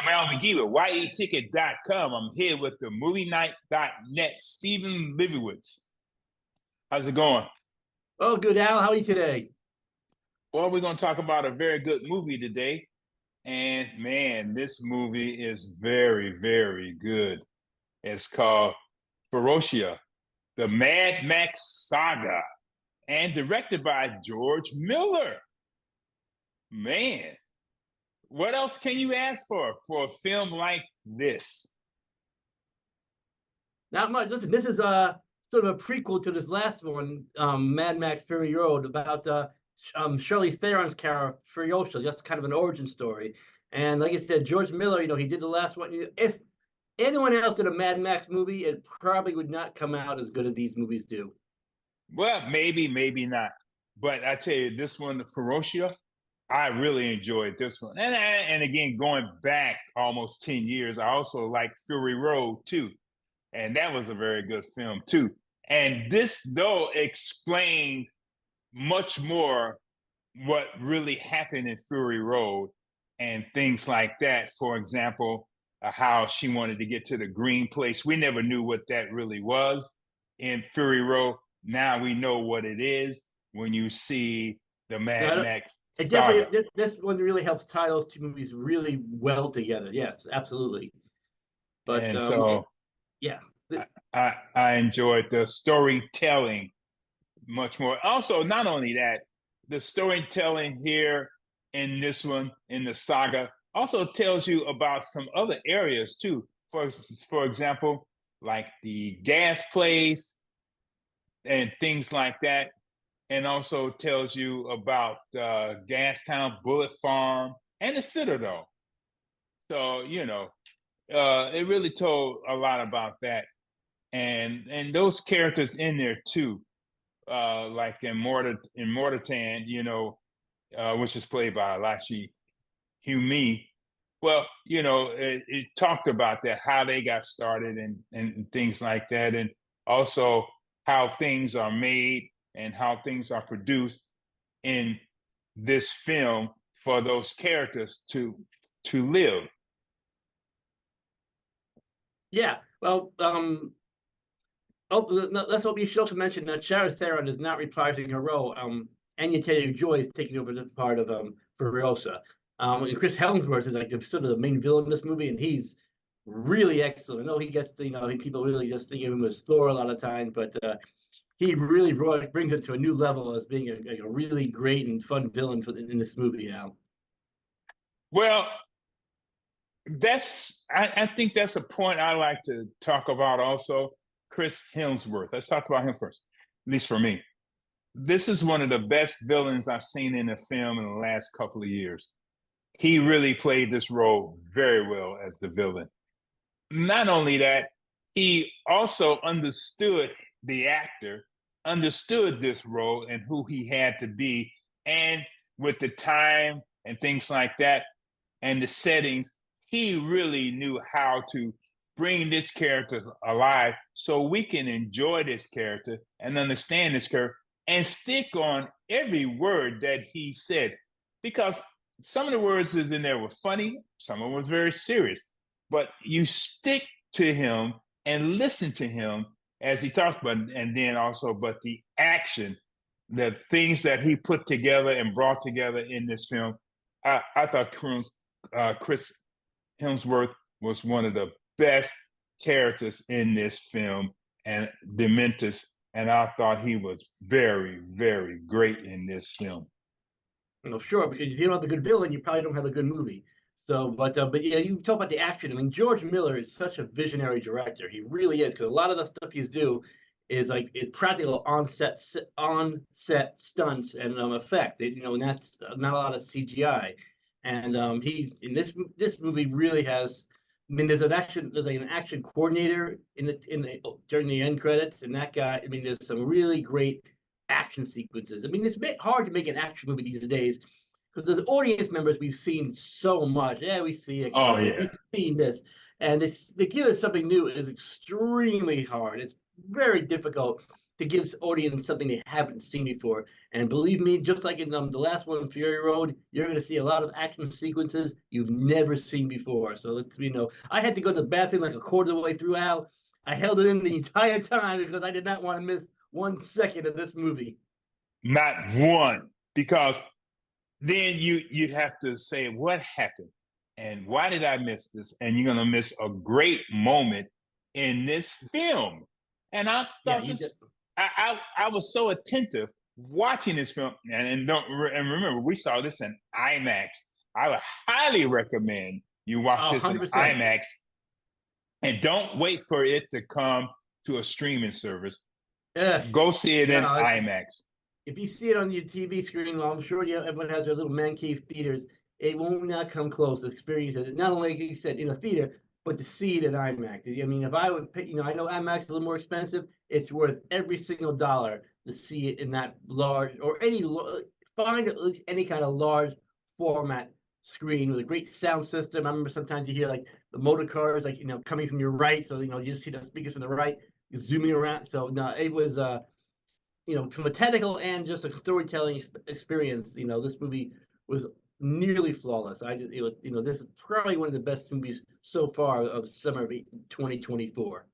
I'm Al McGee with YETicket.com. I'm here with the MovieNight.net, Stephen Liviewitz. How's it going? Oh, good, Al. How are you today? Well, we're going to talk about a very good movie today. And man, this movie is very, very good. It's called Furiosa, the Mad Max Saga, and directed by George Miller. Man, what else can you ask for a film like this? Not much. Listen, this is sort of a prequel to this last one, Mad Max Fury Road, about Charlize Theron's character Furiosa, just kind of an origin story. And like I said, George Miller, he did the last one. If anyone else did a Mad Max movie, it probably would not come out as good as these movies do. Well, maybe, maybe not. But I tell you, this one, Furiosa, I really enjoyed this one. And again, going back almost 10 years, I also like Fury Road too. And that was a very good film too. And this, though, explained much more what really happened in Fury Road and things like that. For example, how she wanted to get to the green place. We never knew what that really was in Fury Road. Now we know what it is when you see the Mad Now, Max it Saga. definitely this one really helps tie those two movies really well together. Yes, absolutely. But And so yeah. I enjoyed the storytelling much more. Also, not only that, the storytelling here in this one, in the saga, also tells you about some other areas too. For example, like the gas place and things like that. And also tells you about Gastown, Bullet Farm, and the Citadel. So, it really told a lot about that. And those characters in there too, like in Mortartan, which is played by Alashi Humi. Well, it talked about that, how they got started and things like that, and also how things are made and how things are produced in this film for those characters to live. Yeah. Well, let's hope you should also mention that Charlize Theron is not reprising her role. Anya Taylor-Joy is taking over the part of Furiosa. And Chris Hemsworth is like sort of the main villain in this movie, and he's really excellent. I know he gets, people really just think of him as Thor a lot of times, but he really brings it to a new level as being a really great and fun villain in this movie now. Well, I think that's a point I like to talk about also. Chris Hemsworth. Let's talk about him first, at least for me. This is one of the best villains I've seen in a film in the last couple of years. He really played this role very well as the villain. Not only that, he also understood the actor, understood this role and who he had to be, and with the time and things like that and the settings, he really knew how to bring this character alive so we can enjoy this character and understand this character and stick on every word that he said. Because some of the words in there were funny, some of them was very serious, but you stick to him and listen to him as he talked about, and then also, but the action, the things that he put together and brought together in this film, I thought Chris Hemsworth was one of the best characters in this film, and Dementus, and I thought he was very, very great in this film. No, sure, because if you don't have a good villain, you probably don't have a good movie. So, but yeah, you talk about the action. I mean, George Miller is such a visionary director. He really is, because a lot of the stuff he's do is like it's practical on set stunts and effect. And that's not a lot of CGI. And he's in this movie really has. I mean, there's like an action coordinator in the during the end credits, and that guy. I mean, there's some really great action sequences. I mean, it's a bit hard to make an action movie these days because as audience members, we've seen so much. Yeah, we see it. Oh yeah, we've seen this, and to give us something new is extremely hard. It's very difficult to give audience something they haven't seen before. And believe me, just like in the last one, Fury Road, you're going to see a lot of action sequences you've never seen before. So let's I had to go to the bathroom like a quarter of the way through. Al, I held it in the entire time because I did not want to miss 1 second of this movie. Not one, because then you'd have to say what happened and why did I miss this? And you're gonna miss a great moment in this film. And I thought I was so attentive watching this film, and remember we saw this in IMAX. I would highly recommend you watch this in 100%. IMAX, and don't wait for it to come to a streaming service. Go see it in IMAX. If you see it on your TV screen, well, I'm sure everyone has their little man cave theaters. It will not come close to experience it. Not only, like you said, in a theater, but to see it in IMAX. I mean, if I would pick, I know IMAX is a little more expensive. It's worth every single dollar to see it in that large or find any kind of large format screen with a great sound system. I remember sometimes you hear like the motor cars, like coming from your right, so you just see the speakers from the right zooming around. So no, it was from a technical and just a storytelling experience, this movie was nearly flawless. This is probably one of the best movies so far of summer of 2024.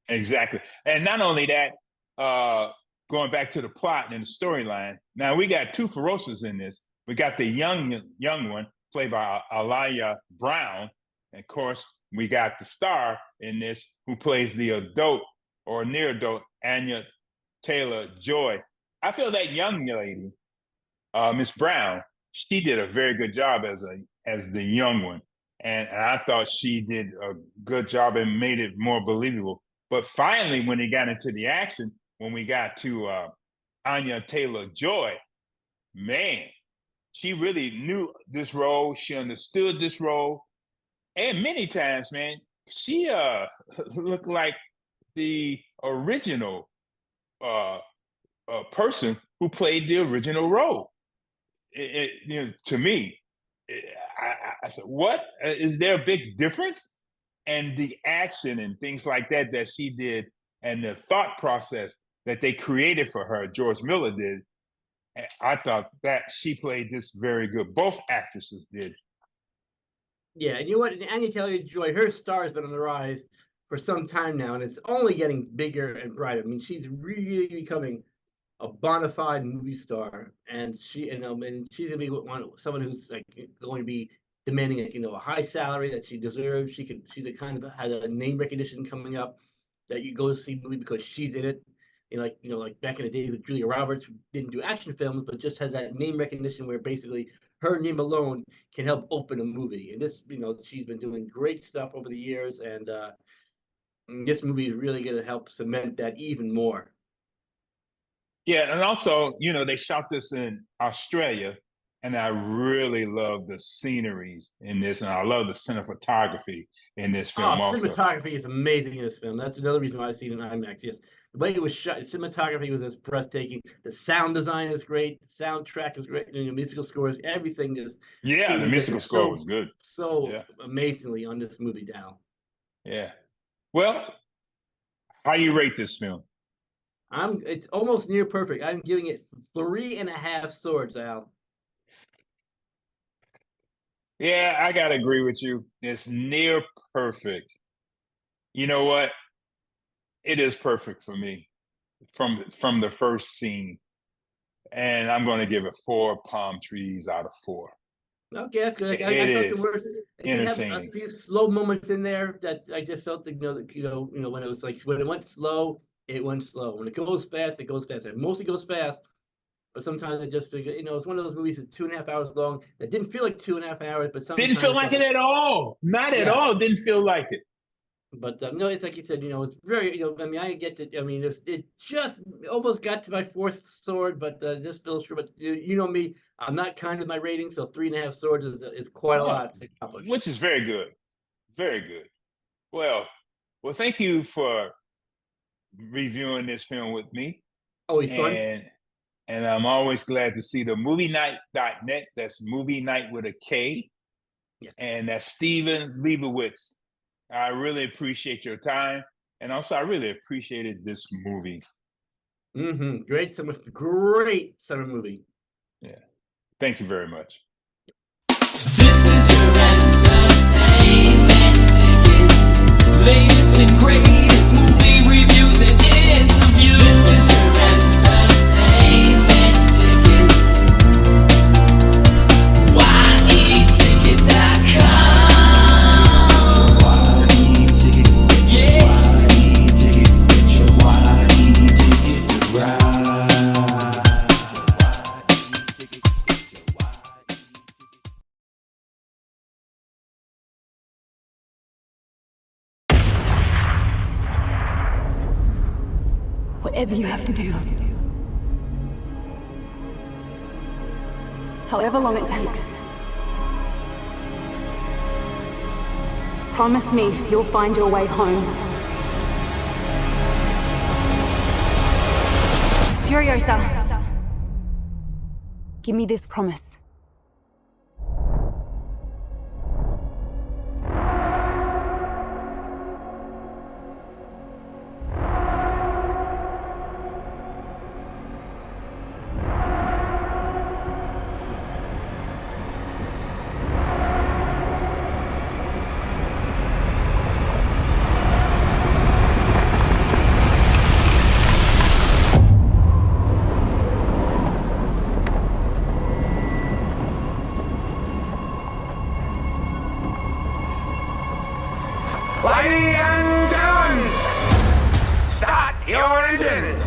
Exactly. And not only that, going back to the plot and the storyline, now we got two Furiosas in this. We got the young one played by Aliyah Brown. And of course, we got the star in this who plays the adult or near adult Anya Taylor-Joy. I feel that young lady, Miss Brown, she did a very good job as the young one, and I thought she did a good job and made it more believable. But finally, when they got into the action, when we got to Anya Taylor-Joy, man, she really knew this role. She understood this role, and many times, man, she looked like the original person who played the original role. To me, I said, "What is there a big difference?" And the action and things like that she did, and the thought process that they created for her, George Miller did. I thought that she played this very good. Both actresses did. Yeah, and you know what? Anya Taylor-Joy, her star has been on the rise for some time now, and it's only getting bigger and brighter. I mean, she's really becoming a bona fide movie star, and she's gonna be someone who's like going to be demanding a high salary that she deserves. She's a kind of has a name recognition coming up that you go to see movie because she's in it. Like back in the days with Julia Roberts, who didn't do action films, but just has that name recognition where basically her name alone can help open a movie. And this, she's been doing great stuff over the years, and this movie is really going to help cement that even more. Yeah, and also, they shot this in Australia, and I really love the sceneries in this, and I love the cinematography in this film also. Cinematography is amazing in this film. That's another reason why I've seen it in IMAX. Yes, the way it was shot, cinematography was just breathtaking. The sound design is great. The soundtrack is great. The musical scores, everything is. Yeah, the musical score was good. So amazingly on this movie, Dal. Yeah. Well, how do you rate this film? It's almost near perfect. I'm giving it 3.5 swords, Al. Yeah, I gotta agree with you. It's near perfect. You know what? It is perfect for me from the first scene, and I'm going to give it 4 palm trees out of 4. Okay, that's good. I felt the worst. It did have a few slow moments in there that I just felt when it was like when it went slow, it went slow. When it goes fast, it goes fast. It mostly goes fast, but sometimes I just figure, it's one of those movies that's 2.5 hours long that didn't feel like 2.5 hours, but sometimes didn't feel like it at all. Not at all. Didn't feel like it. But no, it's like you said, it's very, I mean, I get to, I mean, it just almost got to my 4th sword, but just feels true. But you know me, I'm not kind with my rating, so 3.5 swords is quite a lot to accomplish. Which is very good, very good. Well, thank you for reviewing this film with me. Always fun. And I'm always glad to see the movienight.net. That's movie night with a K. Yes. And that's Steven Leibowitz. I really appreciate your time. And also, I really appreciated this movie. Great summer, great summer movie. Yeah. Thank you very much. This is your entertainment ticket. Latest and greatest movie reviews and interviews. This is your entertainment ticket. YEticket.com. Yeah. Get your YEticket to ride. Whatever you have to do. However long it takes. Promise me you'll find your way home. Furiosa. Give me this promise. Ladies and gentlemen, start your engines.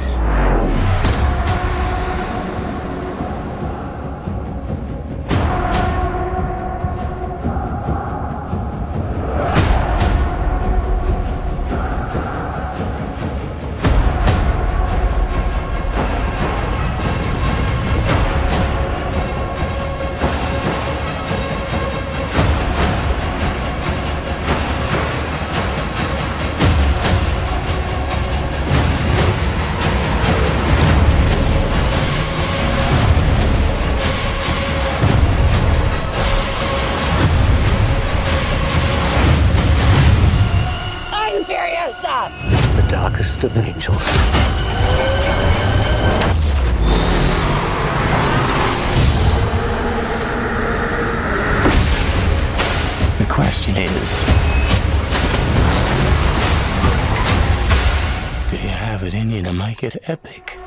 I'm Furiosa! The darkest of angels. The question is, do you have it in you to make it epic?